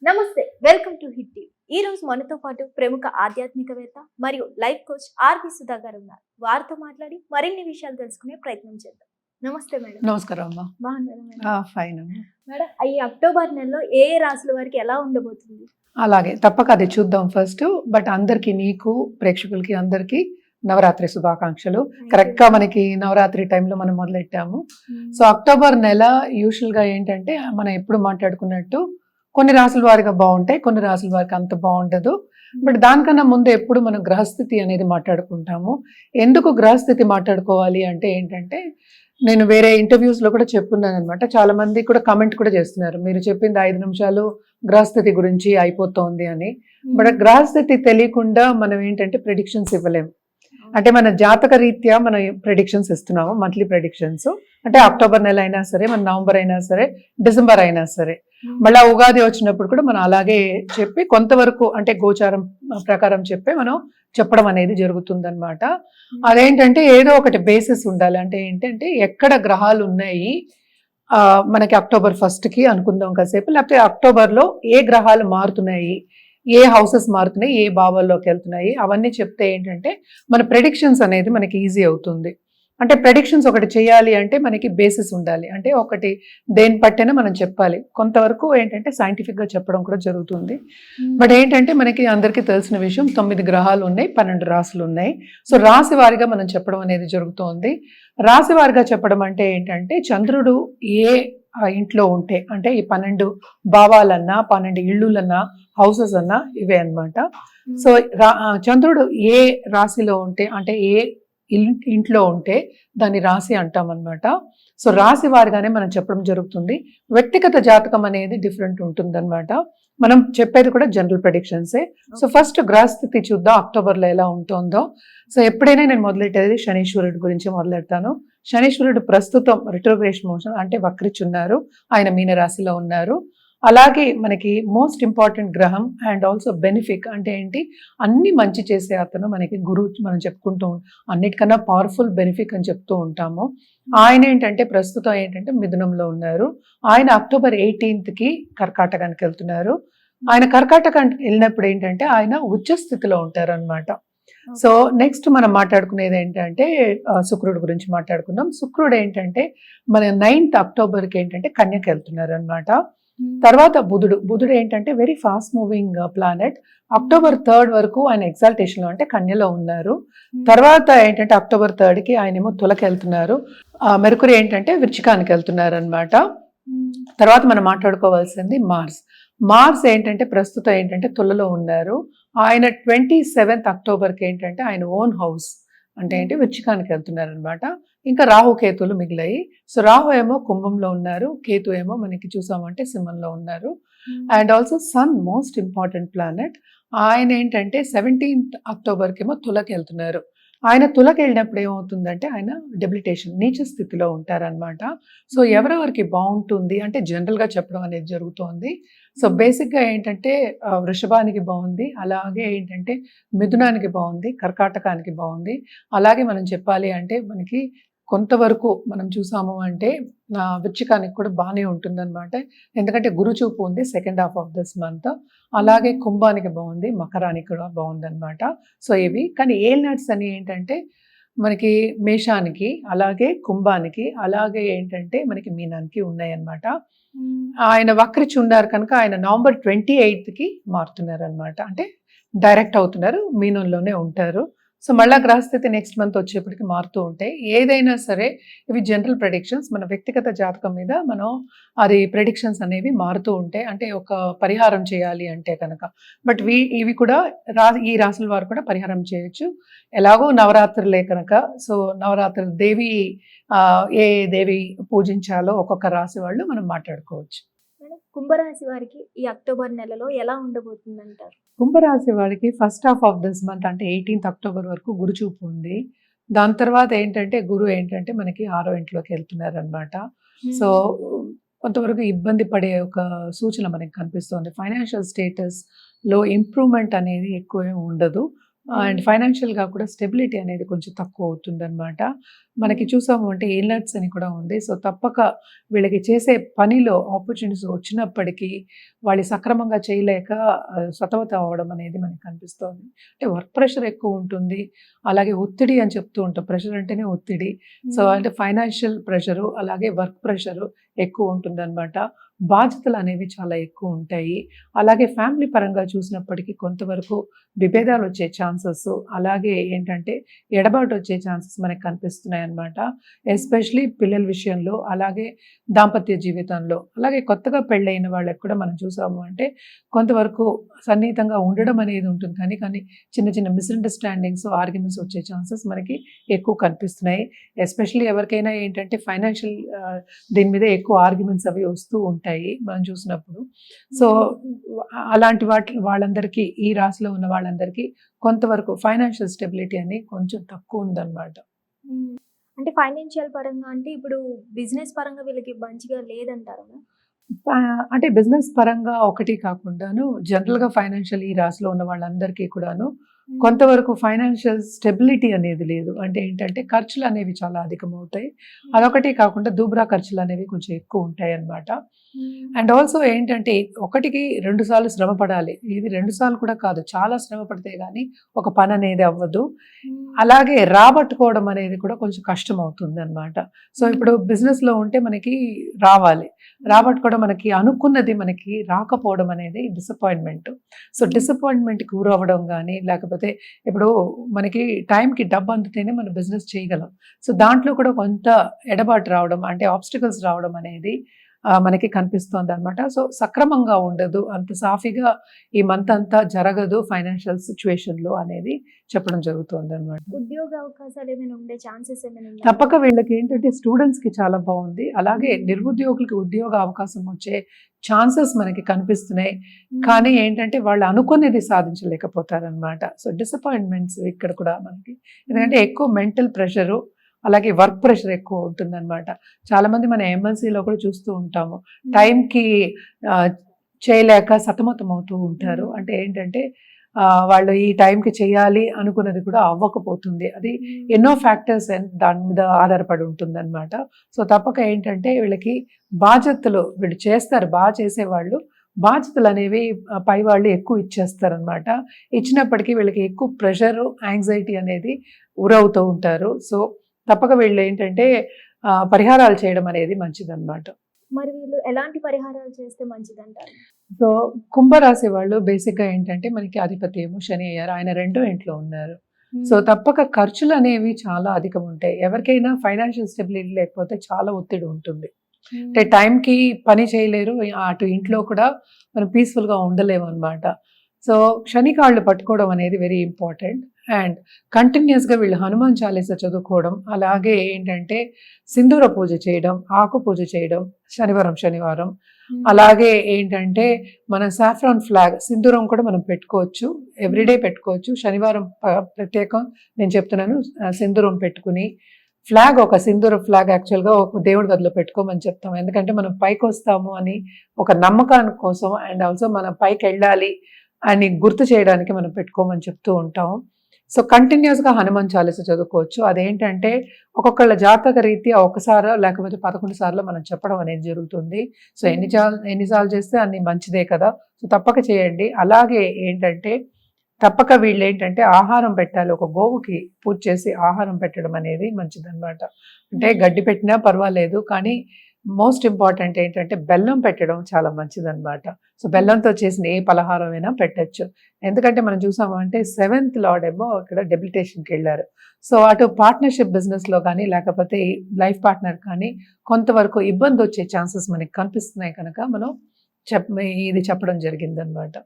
నమస్తే, welcome to hit TV. ఈ రోజు మనతో పాటు ప్రముఖ ఆధ్యాత్మికవేత్త మరియు లైఫ్ కోచ్ ఆర్వి సుధా గారు ఉన్నారు. వారితో మాట్లాడి మరిన్ని విషయాలు తెలుసుకునే ప్రయత్నం చేద్దాం. నమస్తే మేడం. నమస్కారం అమ్మా. బాగున్నారా మేడం? ఫైన్ అమ్మా. మేడం, ఈ అక్టోబర్ నెలలో ఏ రాశుల వారికి ఎలా ఉండబోతుంది? అలాగే తప్పక అది చూద్దాం ఫస్ట్. బట్ అందరికి, నీకు ప్రేక్షకులకి అందరికి నవరాత్రి శుభాకాంక్షలు. కరెక్ట్ గా మనకి నవరాత్రి టైంలో మనం మొదలెట్టాము. సో అక్టోబర్ నెల యూజువల్ గా ఏంటంటే మనం ఎప్పుడు మాట్లాడుకున్నట్టు కొన్ని రాసుల వారిగా బాగుంటాయి, కొన్ని రాసుల వారికి అంత బాగుండదు. బట్ దానికన్నా ముందు ఎప్పుడు మనం గ్రహస్థితి అనేది మాట్లాడుకుంటాము. ఎందుకు గ్రహస్థితి మాట్లాడుకోవాలి అంటే ఏంటంటే, నేను వేరే ఇంటర్వ్యూస్ లో కూడా చెప్పున్నాను అనమాట. చాలా మంది కూడా కమెంట్ కూడా చేస్తున్నారు, మీరు చెప్పింది 5 నిమిషాలు గ్రహస్థితి గురించి అయిపోతుంది అని. బట్ గ్రహస్థితి తెలియకుండా మనం ఏంటంటే ప్రెడిక్షన్స్ ఇవ్వలేము. అంటే మన జాతక రీత్యా మనం ప్రెడిక్షన్స్ ఇస్తున్నాము, మంత్లీ ప్రెడిక్షన్స్. అంటే అక్టోబర్ నెల అయినా సరే, మన నవంబర్ అయినా సరే, డిసెంబర్ అయినా సరే, మళ్ళీ ఉగాది వచ్చినప్పుడు కూడా మనం అలాగే చెప్పి కొంతవరకు అంటే గోచారం ప్రకారం చెప్పి మనం చెప్పడం అనేది జరుగుతుందన్నమాట. అదేంటంటే ఏదో ఒకటి బేసిస్ ఉండాలి. అంటే ఏంటంటే ఎక్కడ గ్రహాలు ఉన్నాయి మనకి అక్టోబర్ 1st కి అనుకుందాం కాసేపు, లేకపోతే అక్టోబర్లో ఏ గ్రహాలు మారుతున్నాయి, ఏ హౌసెస్ మారుతున్నాయి, ఏ భావాల్లోకి వెళ్తున్నాయి, అవన్నీ చెప్తే ఏంటంటే మన ప్రెడిక్షన్స్ అనేది మనకి ఈజీ అవుతుంది. అంటే ప్రెడిక్షన్స్ ఒకటి చేయాలి అంటే మనకి బేసిస్ ఉండాలి. అంటే ఒకటి దేని పట్టైనా మనం చెప్పాలి. కొంతవరకు ఏంటంటే సైంటిఫిక్గా చెప్పడం కూడా జరుగుతుంది. బట్ ఏంటంటే మనకి అందరికీ తెలిసిన విషయం, 9 గ్రహాలు ఉన్నాయి, 12 రాశులు ఉన్నాయి. సో రాశి వారిగా మనం చెప్పడం అనేది జరుగుతోంది. రాశి వారిగా చెప్పడం అంటే ఏంటంటే చంద్రుడు ఏ ఇంట్లో ఉంటే, అంటే ఈ 12 భావాలన్నా, 12 ఇళ్ళులన్నా, హౌసెస్ అన్నా ఇవే అన్నమాట. సో చంద్రుడు ఏ రాశిలో ఉంటే, అంటే ఏ ఇంట్లో ఉంటే దాన్ని రాశి అంటాం అనమాట. సో రాశి వారిగానే మనం చెప్పడం జరుగుతుంది. వ్యక్తిగత జాతకం అనేది డిఫరెంట్ ఉంటుందన్నమాట. మనం చెప్పేది కూడా జనరల్ ప్రెడిక్షన్సే. సో ఫస్ట్ గ్రహస్థితి చూద్దాం అక్టోబర్లో ఎలా ఉంటుందో. సో ఎప్పుడైనా నేను మొదలెట్టేది శనీశ్వరుడి గురించి మొదలెడతాను. శనీశ్వరుడు ప్రస్తుతం రిట్రోగ్రేషన్ మోషన్ అంటే వక్రిచున్నారు, ఆయన మీనరాశిలో ఉన్నారు. అలాగే మనకి మోస్ట్ ఇంపార్టెంట్ గ్రహం అండ్ ఆల్సో బెనిఫిక్ అంటే ఏంటి, అన్ని మంచి చేసే అతను మనకి గురువు. మనం చెప్పుకుంటూ అన్నిటికన్నా పవర్ఫుల్ బెనిఫిక్ అని చెప్తూ ఉంటాము. ఆయన ఏంటంటే ప్రస్తుతం ఏంటంటే మిథునంలో ఉన్నారు. ఆయన అక్టోబర్ 18కి కర్కాటకానికి వెళ్తున్నారు. ఆయన కర్కాటకానికి వెళ్ళినప్పుడు ఏంటంటే ఆయన ఉచ్చ స్థితిలో ఉంటారు అనమాట. సో నెక్స్ట్ మనం మాట్లాడుకునేది ఏంటంటే శుక్రుడు గురించి మాట్లాడుకుందాం. శుక్రుడు ఏంటంటే మన 9th అక్టోబర్కి ఏంటంటే కన్యకి వెళ్తున్నారు అనమాట. తర్వాత బుధుడు ఏంటంటే very fast moving planet. October 3rd వరకు ఆయన ఎగ్జాల్టేషన్ లో అంటే కన్యలో ఉన్నారు. తర్వాత ఏంటంటే అక్టోబర్ 3rdకి ఆయన ఏమో తులకి వెళ్తున్నారు. మెర్కురీ ఏంటంటే వృచ్చికానికి వెళ్తున్నారు అనమాట. తర్వాత మనం మాట్లాడుకోవాల్సింది మార్స్ ఏంటంటే ప్రస్తుతం ఏంటంటే తులలో ఉన్నారు. ఆయన 27th అక్టోబర్కి ఏంటంటే ఆయన ఓన్ హౌస్ అంటే ఏంటి వృచ్చికానికి వెళ్తున్నారు అనమాట. ఇంకా రాహు కేతులు మిగిలాయి. సో రాహు ఏమో కుంభంలో ఉన్నారు, కేతు ఏమో మనకి చూసామంటే సింహంలో ఉన్నారు. And also sun most important planet. ఆయన ఏంటంటే 17th అక్టోబర్కి ఏమో తులకి వెళ్తున్నారు. ఆయన తులకి వెళ్ళినప్పుడు ఏమవుతుందంటే ఆయన డెబిలిటేషన్ నీచ స్థితిలో ఉంటారనమాట. సో ఎవరెవరికి బాగుంటుంది అంటే జనరల్గా చెప్పడం అనేది జరుగుతోంది. సో బేసిక్గా ఏంటంటే వృషభానికి బాగుంది, అలాగే ఏంటంటే మిథునానికి బాగుంది, కర్కాటకానికి బాగుంది. అలాగే మనం చెప్పాలి అంటే మనకి కొంతవరకు మనం చూసాము అంటే వృచ్చికానికి కూడా బాగానే ఉంటుందన్నమాట. ఎందుకంటే గురు చూపు ఉంది second half of this month. అలాగే కుంభానికి బాగుంది, మకరానికి కూడా బాగుందన్నమాట. సో ఇవి కానీ ఏల్నాట్స్ అని ఏంటంటే మనకి మేషానికి, అలాగే కుంభానికి, అలాగే ఏంటంటే మనకి మీనానికి ఉన్నాయన్నమాట. ఆయన వక్రిచి ఉన్నారు కనుక ఆయన నవంబర్ 28కి మారుతున్నారు అనమాట. అంటే డైరెక్ట్ అవుతున్నారు, మీనంలోనే ఉంటారు. సో మళ్ళీ గ్రహస్థితి నెక్స్ట్ మంత్ వచ్చేప్పటికి మారుతూ ఉంటాయి. ఏదైనా సరే ఇవి జనరల్ ప్రెడిక్షన్స్, మన వ్యక్తిగత జాతకం మీద మనం అది ప్రెడిక్షన్స్ అనేవి మారుతూ ఉంటాయి. అంటే ఒక పరిహారం చేయాలి అంటే కనుక. బట్ ఇవి కూడా ఈ రాశుల వారు కూడా పరిహారం చేయొచ్చు. ఎలాగో నవరాత్రులే కనుక. సో నవరాత్రులు దేవి ఏ దేవి పూజించాలో ఒక్కొక్క రాశి వాళ్ళు మనం మాట్లాడుకోవచ్చు. కుంభరాశి వారికి ఈ అక్టోబర్ నెలలో ఎలా ఉండబోతుంది అంటారు? కుంభరాశి వారికి first half of this month అంటే 18th అక్టోబర్ వరకు గురు చూపు ఉంది. దాని తర్వాత ఏంటంటే గురు ఏంటంటే మనకి 6వ ఇంట్లోకి వెళ్తున్నారు అనమాట. సో కొంతవరకు ఇబ్బంది పడే ఒక సూచన మనకి కనిపిస్తుంది. ఫైనాన్షియల్ స్టేటస్ లో ఇంప్రూవ్మెంట్ అనేది ఎక్కువ ఉండదు. అండ్ ఫైనాన్షియల్గా కూడా స్టెబిలిటీ అనేది కొంచెం తక్కువ అవుతుంది అనమాట. మనకి చూసాము అంటే ఇన్లెట్స్ అని కూడా ఉంది. సో తప్పక వీళ్ళకి చేసే పనిలో ఆపర్చునిటీస్ వచ్చినప్పటికీ వాళ్ళు సక్రమంగా చేయలేక సతమతం అవ్వడం అనేది మనకి కనిపిస్తోంది. అంటే వర్క్ ప్రెషర్ ఎక్కువ ఉంటుంది, అలాగే ఒత్తిడి అని చెప్తూ ఉంటాం. ప్రెషర్ అంటేనే ఒత్తిడి. సో అంటే ఫైనాన్షియల్ ప్రెషరు, అలాగే వర్క్ ప్రెషరు ఎక్కువ ఉంటుందన్నమాట. బాధ్యతలు అనేవి చాలా ఎక్కువ ఉంటాయి. అలాగే ఫ్యామిలీ పరంగా చూసినప్పటికీ కొంతవరకు విభేదాలు వచ్చే ఛాన్సెస్, అలాగే ఏంటంటే ఎడబాటు వచ్చే ఛాన్సెస్ మనకు కనిపిస్తున్నాయి అన్నమాట. ఎస్పెషలీ పిల్లల విషయంలో, అలాగే దాంపత్య జీవితంలో, అలాగే కొత్తగా పెళ్ళైన వాళ్ళకి కూడా మనం చూసాము అంటే కొంతవరకు సన్నిహితంగా ఉండడం అనేది ఉంటుంది, కానీ చిన్న చిన్న మిస్అండర్స్టాండింగ్స్, ఆర్గ్యుమెంట్స్ వచ్చే ఛాన్సెస్ మనకి ఎక్కువ కనిపిస్తున్నాయి. ఎస్పెషల్లీ ఎవరికైనా ఏంటంటే ఫైనాన్షియల్ దీని మీద ఎక్కువ ఆర్గ్యుమెంట్స్ అవి వస్తూ ఉంటాయి మనం చూసినప్పుడు. సో అలాంటి వాళ్ళందరికీ, ఈ రాశిలో ఉన్న వాళ్ళందరికీ కొంతవరకు ఫైనాన్షియల్ స్టెబిలిటీ అని కొంచెం తక్కువ ఉందన్నమాట. అంటే ఫైనాన్షియల్ పరంగా అంటే ఇప్పుడు బిజినెస్ పరంగా వీళ్ళకి మంచిగా లేదంటారా? అంటే బిజినెస్ పరంగా ఒకటి కాకుండాను జనరల్గా ఫైనాన్షియల్ ఈ రాశిలో ఉన్న వాళ్ళందరికీ కూడాను కొంతవరకు ఫైనాన్షియల్ స్టెబిలిటీ అనేది లేదు. అంటే ఏంటంటే ఖర్చులు అనేవి చాలా అధికమవుతాయి. అదొకటి కాకుండా దూబ్రా ఖర్చులు అనేవి కొంచెం ఎక్కువ ఉంటాయి అన్నమాట. అండ్ ఆల్సో ఏంటంటే 1కి 2 సార్లు శ్రమ పడాలి. ఇది 2 సార్లు కూడా కాదు, చాలా శ్రమ పడితే కానీ ఒక పని అనేది అవ్వదు. అలాగే రాబట్టుకోవడం అనేది కూడా కొంచెం కష్టం అవుతుంది అన్నమాట. సో ఇప్పుడు బిజినెస్లో ఉంటే మనకి రాబట్టుకోవడం, మనకి అనుకున్నది మనకి రాకపోవడం అనేది డిసప్పాయింట్మెంట్. సో డిసప్పాయింట్మెంట్కి గురవ్వడం కానీ, లేకపోతే ఇప్పుడు మనకి టైంకి డబ్బు అందితేనే మనం బిజినెస్ చేయగలం. సో దాంట్లో కూడా కొంత ఎడబాటు రావడం, అంటే ఆబ్స్టికల్స్ రావడం అనేది మనకి కనిపిస్తుంది అనమాట. సో సక్రమంగా ఉండదు, అంత సాఫీగా ఈ మంత్ అంతా జరగదు ఫైనాన్షియల్ సిచ్యువేషన్లో అనేది చెప్పడం జరుగుతుంది అనమాట. ఉద్యోగ అవకాశాలు ఏమైనా ఉండే ఛాన్సెస్ ఏమైనా? తప్పక వీళ్ళకి ఏంటంటే స్టూడెంట్స్కి చాలా బాగుంది, అలాగే నిరుద్యోగులకి ఉద్యోగ అవకాశం వచ్చే ఛాన్సెస్ మనకి కనిపిస్తున్నాయి. కానీ ఏంటంటే వాళ్ళు అనుకునేది సాధించలేకపోతారనమాట. సో డిసప్పాయింట్మెంట్స్ ఇక్కడ కూడా మనకి, ఎందుకంటే ఎక్కువ మెంటల్ ప్రెషరు, అలాగే వర్క్ ప్రెషర్ ఎక్కువ ఉంటుందన్నమాట. చాలామంది మన ఎంఎల్సీలో కూడా చూస్తూ ఉంటాము, టైంకి చేయలేక సతమతం అవుతూ ఉంటారు. అంటే ఏంటంటే వాళ్ళు ఈ టైంకి చేయాలి అనుకున్నది కూడా అవ్వకపోతుంది. అది ఎన్నో ఫ్యాక్టర్స్ దాని మీద ఆధారపడి ఉంటుందన్నమాట. సో తప్పక ఏంటంటే వీళ్ళకి బాధ్యతలు వీళ్ళు చేస్తారు, బాగా చేసేవాళ్ళు బాధ్యతలు అనేవి పై వాళ్ళు ఎక్కువ ఇచ్చేస్తారనమాట. ఇచ్చినప్పటికీ వీళ్ళకి ఎక్కువ ప్రెషరు, యాంగ్జైటీ అనేది గురవుతూ ఉంటారు. సో తప్పక వీళ్ళు ఏంటంటే పరిహారాలు చేయడం అనేది మంచిదన్నమాట. మరి వీళ్ళు ఎలాంటి పరిహారాలు చేస్తే మంచిదంటారు? సో కుంభరాశి వాళ్ళు బేసిక్గా ఏంటంటే మనకి అధిపతి ఏమో శని అయ్యారు, ఆయన 2వ ఇంట్లో ఉన్నారు. సో తప్పక ఖర్చులు అనేవి చాలా అధికం ఉంటాయి. ఎవరికైనా ఫైనాన్షియల్ స్టెబిలిటీ లేకపోతే చాలా ఒత్తిడి ఉంటుంది. అంటే టైంకి పని చేయలేరు, అటు ఇంట్లో కూడా మనం పీస్ఫుల్గా ఉండలేము అనమాట. సో శనికాళ్ళు పట్టుకోవడం అనేది వెరీ ఇంపార్టెంట్. అండ్ కంటిన్యూస్గా వీళ్ళు హనుమాన్ చాలీసా చదువుకోవడం, అలాగే ఏంటంటే సింధూర పూజ చేయడం, ఆకు పూజ చేయడం శనివారం. అలాగే ఏంటంటే మన సాఫ్రాన్ ఫ్లాగ్ సింధూరం కూడా మనం పెట్టుకోవచ్చు, ఎవ్రీడే పెట్టుకోవచ్చు. శనివారం ప్రత్యేకం నేను చెప్తున్నాను, సింధూరం పెట్టుకుని ఒక సింధూర ఫ్లాగ్ యాక్చువల్గా ఒక దేవుడి గదిలో పెట్టుకోమని చెప్తాం. ఎందుకంటే మనం పైకి వస్తాము అని ఒక నమ్మకాని కోసం, అండ్ ఆల్సో మనం పైకి వెళ్ళాలి అని గుర్తు చేయడానికి మనం పెట్టుకోమని చెప్తూ ఉంటాం. సో కంటిన్యూస్గా హనుమాన్ చాలీసా చదువుకోవచ్చు. అదేంటంటే ఒక్కొక్కళ్ళ జాతక రీత్యా ఒకసారో లేకపోతే 11 సార్లు మనం చెప్పడం అనేది జరుగుతుంది. సో ఎన్నిసార్లు చేస్తే అన్ని మంచిదే కదా, సో తప్పక చేయండి. అలాగే ఏంటంటే తప్పక వీళ్ళు ఏంటంటే ఆహారం పెట్టాలి, ఒక గోవుకి పూజ చేసి ఆహారం పెట్టడం అనేది మంచిదన్నమాట. అంటే గడ్డి పెట్టినా పర్వాలేదు, కానీ మోస్ట్ ఇంపార్టెంట్ ఏంటంటే బెల్లం పెట్టడం చాలా మంచిదన్నమాట. సో బెల్లంతో చేసిన ఏ పలహారం అయినా పెట్టచ్చు. ఎందుకంటే మనం చూసాము అంటే 7th లార్డ్ ఏమో ఇక్కడ డెబిలిటేషన్కి వెళ్ళారు. సో అటు పార్ట్నర్షిప్ బిజినెస్లో కానీ లేకపోతే లైఫ్ పార్ట్నర్ కానీ కొంతవరకు ఇబ్బంది వచ్చే ఛాన్సెస్ మనకి కనిపిస్తున్నాయి కనుక మనం ఇది చెప్పడం జరిగిందనమాట.